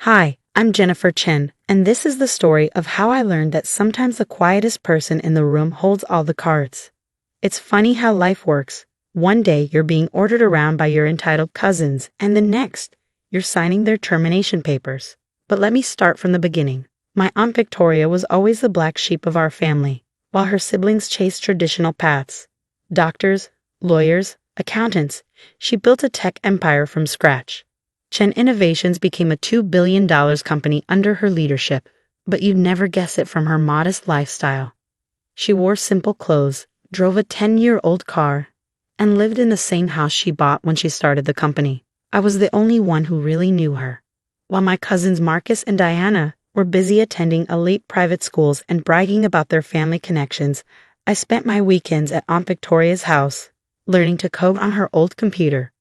Hi, I'm Jennifer Chen, and this is the story of how I learned that sometimes the quietest person in the room holds all the cards. It's funny how life works. One day you're being ordered around by your entitled cousins, and the next, you're signing their termination papers. But let me start from the beginning. My Aunt Victoria was always the black sheep of our family, while her siblings chased traditional paths. Doctors, lawyers, accountants, she built a tech empire from scratch. Chen Innovations became a $2 billion company under her leadership, but you'd never guess it from her modest lifestyle. She wore simple clothes, drove a 10-year-old car, and lived in the same house she bought when she started the company. I was the only one who really knew her. While my cousins Marcus and Diana were busy attending elite private schools and bragging about their family connections, I spent my weekends at Aunt Victoria's house, learning to code on her old computer.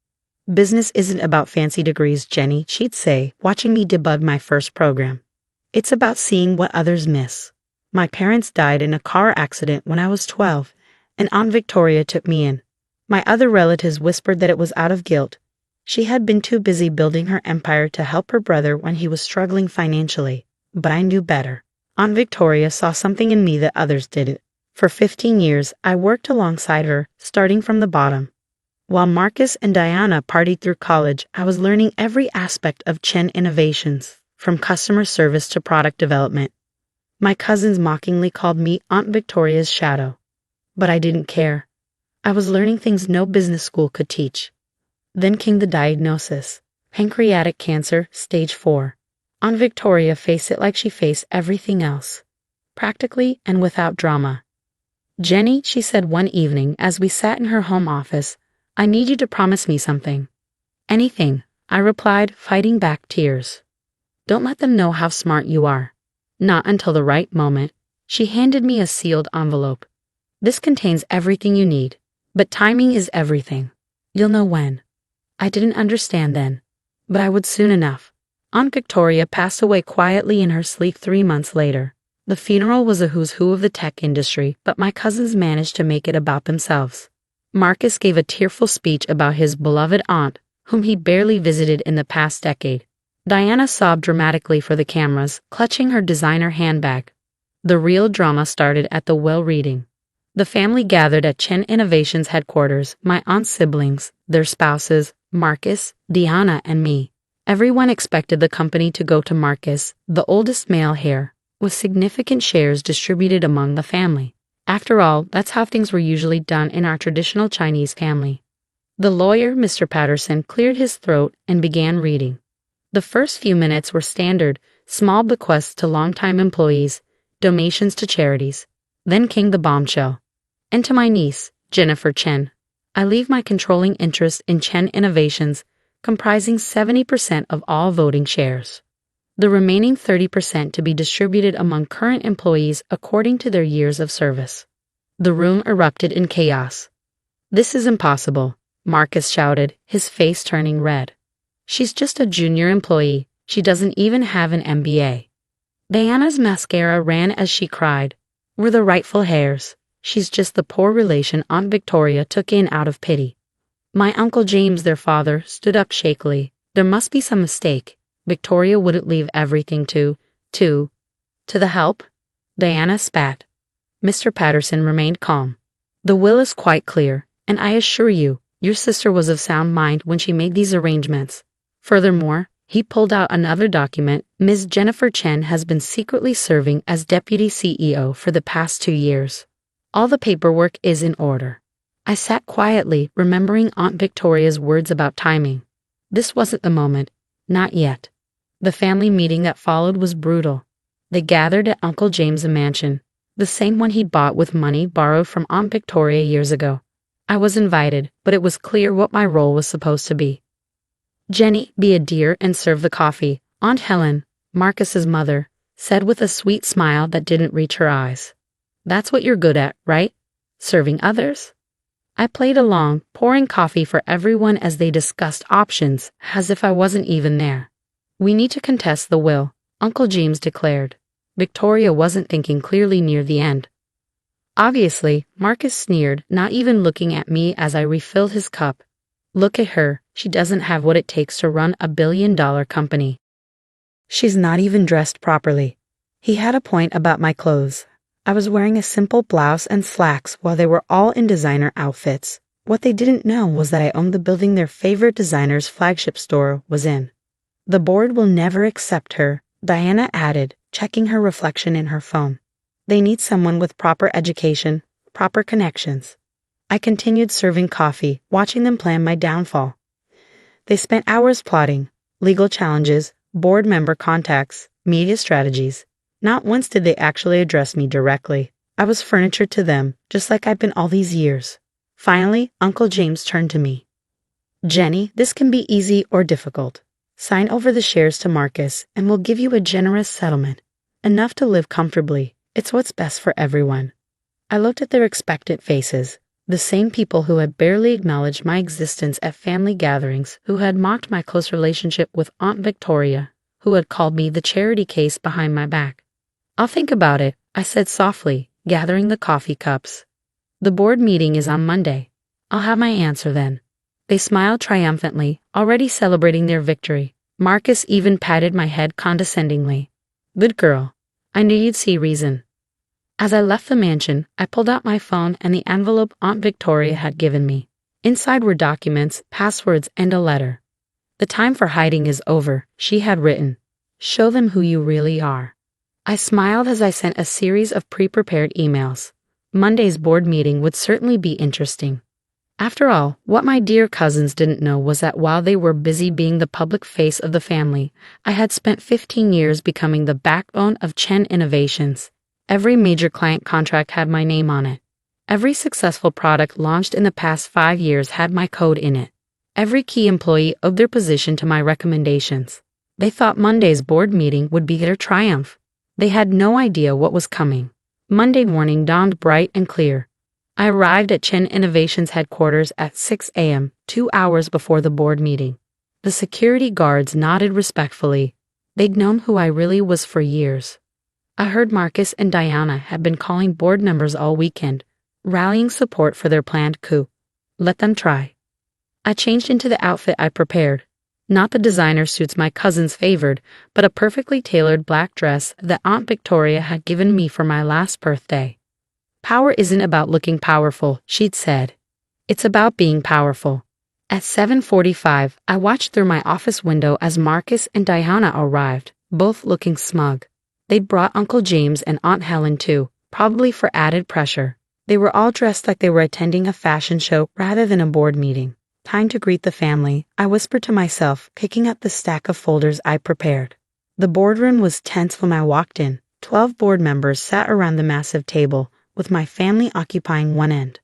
Business isn't about fancy degrees, Jenny, she'd say, watching me debug my first program. It's about seeing what others miss. My parents died in a car accident when I was 12, and Aunt Victoria took me in. My other relatives whispered that it was out of guilt. She had been too busy building her empire to help her brother when he was struggling financially. But I knew better. Aunt Victoria saw something in me that others didn't. For 15 years, I worked alongside her, starting from the bottom. While Marcus and Diana partied through college, I was learning every aspect of Chen Innovations, from customer service to product development. My cousins mockingly called me Aunt Victoria's shadow. But I didn't care. I was learning things no business school could teach. Then came the diagnosis. Pancreatic cancer, stage 4. Aunt Victoria faced it like she faced everything else. Practically and without drama. "Jenny," she said one evening as we sat in her home office, "I need you to promise me something." "Anything," I replied, fighting back tears. "Don't let them know how smart you are." "Not until the right moment." She handed me a sealed envelope. "This contains everything you need, but timing is everything. You'll know when." I didn't understand then, but I would soon enough. Aunt Victoria passed away quietly in her sleep 3 months later. The funeral was a who's who of the tech industry, but my cousins managed to make it about themselves. Marcus gave a tearful speech about his beloved aunt, whom he barely visited in the past decade. Diana sobbed dramatically for the cameras, clutching her designer handbag. The real drama started at the will reading. The family gathered at Chen Innovations headquarters, my aunt's siblings, their spouses, Marcus, Diana, and me. Everyone expected the company to go to Marcus, the oldest male heir, with significant shares distributed among the family. After all, that's how things were usually done in our traditional Chinese family. The lawyer, Mr. Patterson, cleared his throat and began reading. The first few minutes were standard, small bequests to longtime employees, donations to charities. Then came the bombshell. "And to my niece, Jennifer Chen, I leave my controlling interest in Chen Innovations, comprising 70% of all voting shares. The remaining 30% to be distributed among current employees according to their years of service." The room erupted in chaos. "This is impossible," Marcus shouted, his face turning red. "She's just a junior employee. She doesn't even have an MBA. Diana's mascara ran as she cried. "We're the rightful heirs. She's just the poor relation Aunt Victoria took in out of pity." My Uncle James, their father, stood up shakily. "There must be some mistake. Victoria wouldn't leave everything to the help." Diana spat. Mr. Patterson remained calm. "The will is quite clear, and I assure you, your sister was of sound mind when she made these arrangements. Furthermore," he pulled out another document, "Ms. Jennifer Chen has been secretly serving as deputy CEO for the past 2 years. All the paperwork is in order." I sat quietly, remembering Aunt Victoria's words about timing. This wasn't the moment. Not yet. The family meeting that followed was brutal. They gathered at Uncle James' mansion, the same one he'd bought with money borrowed from Aunt Victoria years ago. I was invited, but it was clear what my role was supposed to be. "Jenny, be a dear and serve the coffee," Aunt Helen, Marcus's mother, said with a sweet smile that didn't reach her eyes. "That's what you're good at, right? Serving others?" I played along, pouring coffee for everyone as they discussed options, as if I wasn't even there. "We need to contest the will," Uncle James declared. Victoria wasn't thinking clearly near the end. Obviously, Marcus sneered, not even looking at me as I refilled his cup. "Look at her, she doesn't have what it takes to run a billion-dollar company." She's not even dressed properly. He had a point about my clothes. I was wearing a simple blouse and slacks while they were all in designer outfits. What they didn't know was that I owned the building their favorite designer's flagship store was in. The board will never accept her, Diana added, checking her reflection in her phone. They need someone with proper education, proper connections. I continued serving coffee, watching them plan my downfall. They spent hours plotting legal challenges, board member contacts, media strategies. Not once did they actually address me directly. I was furniture to them, just like I've been all these years. Finally, Uncle James turned to me. Jenny, this can be easy or difficult. Sign over the shares to Marcus, and we'll give you a generous settlement. Enough to live comfortably. It's what's best for everyone. I looked at their expectant faces, the same people who had barely acknowledged my existence at family gatherings, who had mocked my close relationship with Aunt Victoria, who had called me the charity case behind my back. I'll think about it, I said softly, gathering the coffee cups. The board meeting is on Monday. I'll have my answer then. They smiled triumphantly, already celebrating their victory. Marcus even patted my head condescendingly. Good girl. I knew you'd see reason. As I left the mansion, I pulled out my phone and the envelope Aunt Victoria had given me. Inside were documents, passwords, and a letter. The time for hiding is over, she had written. Show them who you really are. I smiled as I sent a series of pre-prepared emails. Monday's board meeting would certainly be interesting. After all, what my dear cousins didn't know was that while they were busy being the public face of the family, I had spent 15 years becoming the backbone of Chen Innovations. Every major client contract had my name on it. Every successful product launched in the past 5 years had my code in it. Every key employee owed their position to my recommendations. They thought Monday's board meeting would be their triumph. They had no idea what was coming. Monday morning dawned bright and clear. I arrived at Chen Innovations headquarters at 6 a.m., 2 hours before the board meeting. The security guards nodded respectfully. They'd known who I really was for years. I heard Marcus and Diana had been calling board members all weekend, rallying support for their planned coup. Let them try. I changed into the outfit I prepared. Not the designer suits my cousins favored, but a perfectly tailored black dress that Aunt Victoria had given me for my last birthday. Power isn't about looking powerful, she'd said. It's about being powerful. At 7:45, I watched through my office window as Marcus and Diana arrived, both looking smug. They'd brought Uncle James and Aunt Helen too, probably for added pressure. They were all dressed like they were attending a fashion show rather than a board meeting. Time to greet the family, I whispered to myself, picking up the stack of folders I prepared. The boardroom was tense when I walked in. 12 board members sat around the massive table, with my family occupying one end.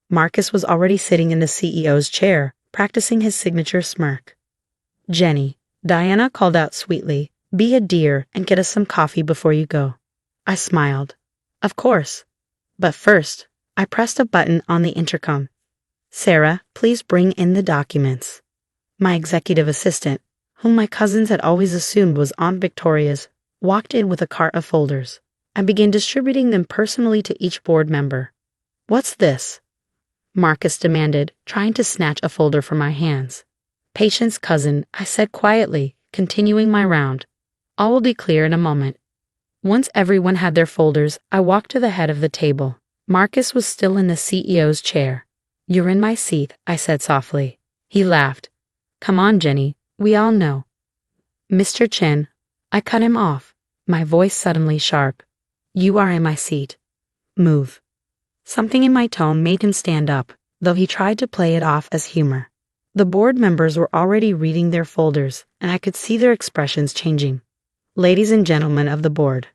Marcus was already sitting in the CEO's chair, practicing his signature smirk. Jenny, Diana called out sweetly, be a dear and get us some coffee before you go. I smiled. Of course. But first, I pressed a button on the intercom. Sarah, please bring in the documents. My executive assistant, whom my cousins had always assumed was Aunt Victoria's, walked in with a cart of folders. I began distributing them personally to each board member. What's this? Marcus demanded, trying to snatch a folder from my hands. Patience, cousin, I said quietly, continuing my round. All will be clear in a moment. Once everyone had their folders, I walked to the head of the table. Marcus was still in the CEO's chair. You're in my seat, I said softly. He laughed. Come on, Jenny, we all know. Mr. Chen, I cut him off, my voice suddenly sharp. You are in my seat. Move. Something in my tone made him stand up, though he tried to play it off as humor. The board members were already reading their folders, and I could see their expressions changing. Ladies and gentlemen of the board,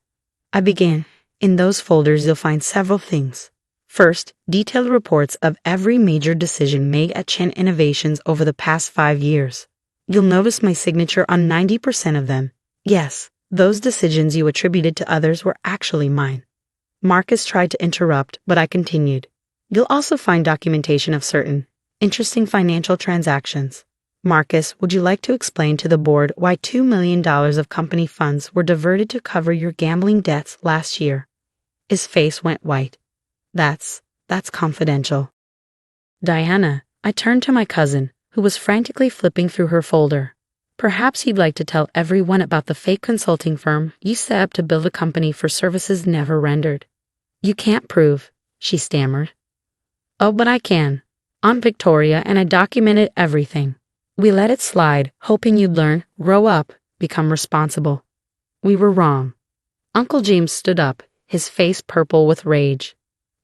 I began. In those folders you'll find several things. First, detailed reports of every major decision made at Chen Innovations over the past 5 years. You'll notice my signature on 90% of them. Yes, those decisions you attributed to others were actually mine. Marcus tried to interrupt, but I continued. You'll also find documentation of certain interesting financial transactions. Marcus, would you like to explain to the board why $2 million of company funds were diverted to cover your gambling debts last year? His face went white. That's confidential. Diana, I turned to my cousin, who was frantically flipping through her folder. Perhaps you'd like to tell everyone about the fake consulting firm you set up to build a company for services never rendered. You can't prove, she stammered. Oh, but I can. Aunt Victoria and I documented everything. We let it slide, hoping you'd learn, grow up, become responsible. We were wrong. Uncle James stood up, his face purple with rage.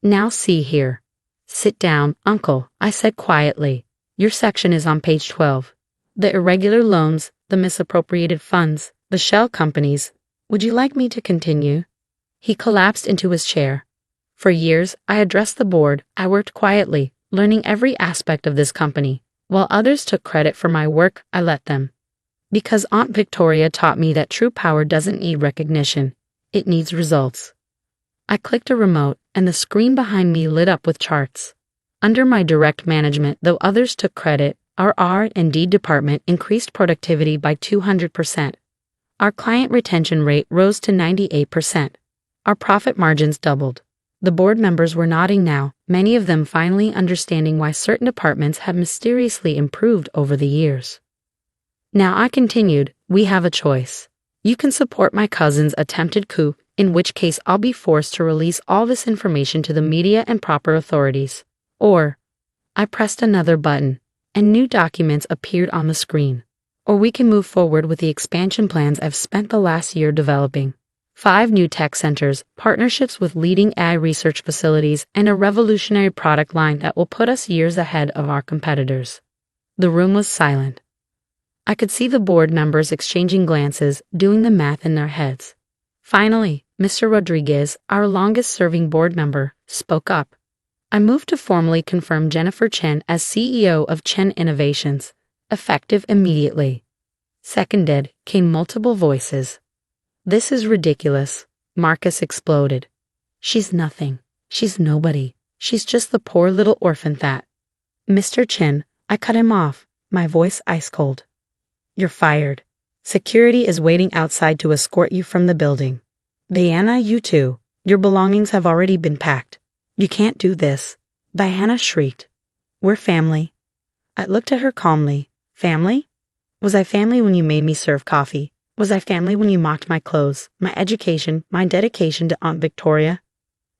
Now see here. Sit down, Uncle, I said quietly. Your section is on page 12. The irregular loans, the misappropriated funds, the shell companies. Would you like me to continue? He collapsed into his chair. For years, I addressed the board. I worked quietly, learning every aspect of this company. While others took credit for my work, I let them. Because Aunt Victoria taught me that true power doesn't need recognition. It needs results. I clicked a remote, and the screen behind me lit up with charts. Under my direct management, though others took credit, our R&D department increased productivity by 200%. Our client retention rate rose to 98%. Our profit margins doubled. The board members were nodding now, many of them finally understanding why certain departments had mysteriously improved over the years. Now I continued, we have a choice. You can support my cousin's attempted coup, in which case I'll be forced to release all this information to the media and proper authorities. Or, I pressed another button, and new documents appeared on the screen. Or we can move forward with the expansion plans I've spent the last year developing. 5 new tech centers, partnerships with leading AI research facilities, and a revolutionary product line that will put us years ahead of our competitors. The room was silent. I could see the board members exchanging glances, doing the math in their heads. Finally, Mr. Rodriguez, our longest-serving board member, spoke up. I moved to formally confirm Jennifer Chen as CEO of Chen Innovations, effective immediately. Seconded, came multiple voices. This is ridiculous, Marcus exploded. She's nothing. She's nobody. She's just the poor little orphan that. Mr. Chen, I cut him off, my voice ice cold. You're fired. Security is waiting outside to escort you from the building. Diana, you too. Your belongings have already been packed. You can't do this. Diana shrieked. We're family. I looked at her calmly. Family? Was I family when you made me serve coffee? Was I family when you mocked my clothes, my education, my dedication to Aunt Victoria?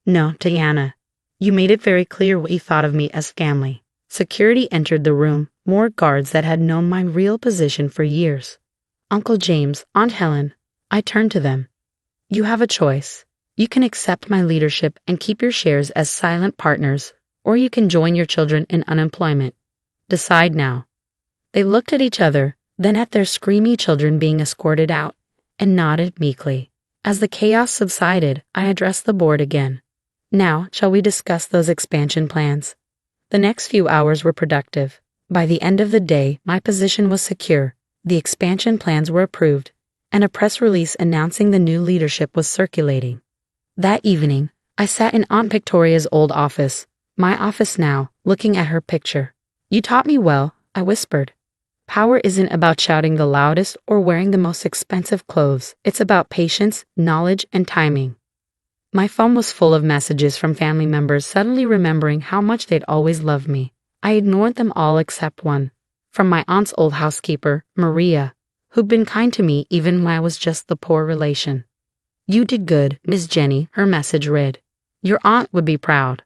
No, Diana. You made it very clear what you thought of me as family. Security entered the room, more guards that had known my real position for years. Uncle James, Aunt Helen. I turned to them. You have a choice. You can accept my leadership and keep your shares as silent partners, or you can join your children in unemployment. Decide now. They looked at each other, then at their screamy children being escorted out, and nodded meekly. As the chaos subsided, I addressed the board again. Now, shall we discuss those expansion plans? The next few hours were productive. By the end of the day, my position was secure, the expansion plans were approved, and a press release announcing the new leadership was circulating. That evening, I sat in Aunt Victoria's old office, my office now, looking at her picture. You taught me well, I whispered. Power isn't about shouting the loudest or wearing the most expensive clothes. It's about patience, knowledge, and timing. My phone was full of messages from family members suddenly remembering how much they'd always loved me. I ignored them all except one. From my aunt's old housekeeper, Maria, who'd been kind to me even when I was just the poor relation. You did good, Miss Jenny, her message read. Your aunt would be proud.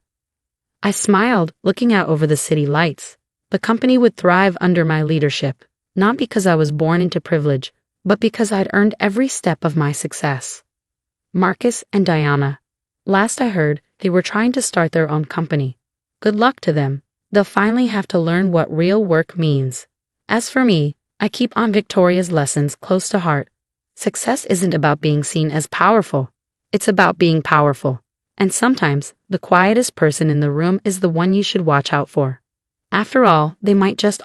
I smiled, looking out over the city lights. The company would thrive under my leadership, not because I was born into privilege, but because I'd earned every step of my success. Marcus and Diana. Last I heard, they were trying to start their own company. Good luck to them. They'll finally have to learn what real work means. As for me, I keep Aunt Victoria's lessons close to heart. Success isn't about being seen as powerful. It's about being powerful. And sometimes, the quietest person in the room is the one you should watch out for. After all, they might just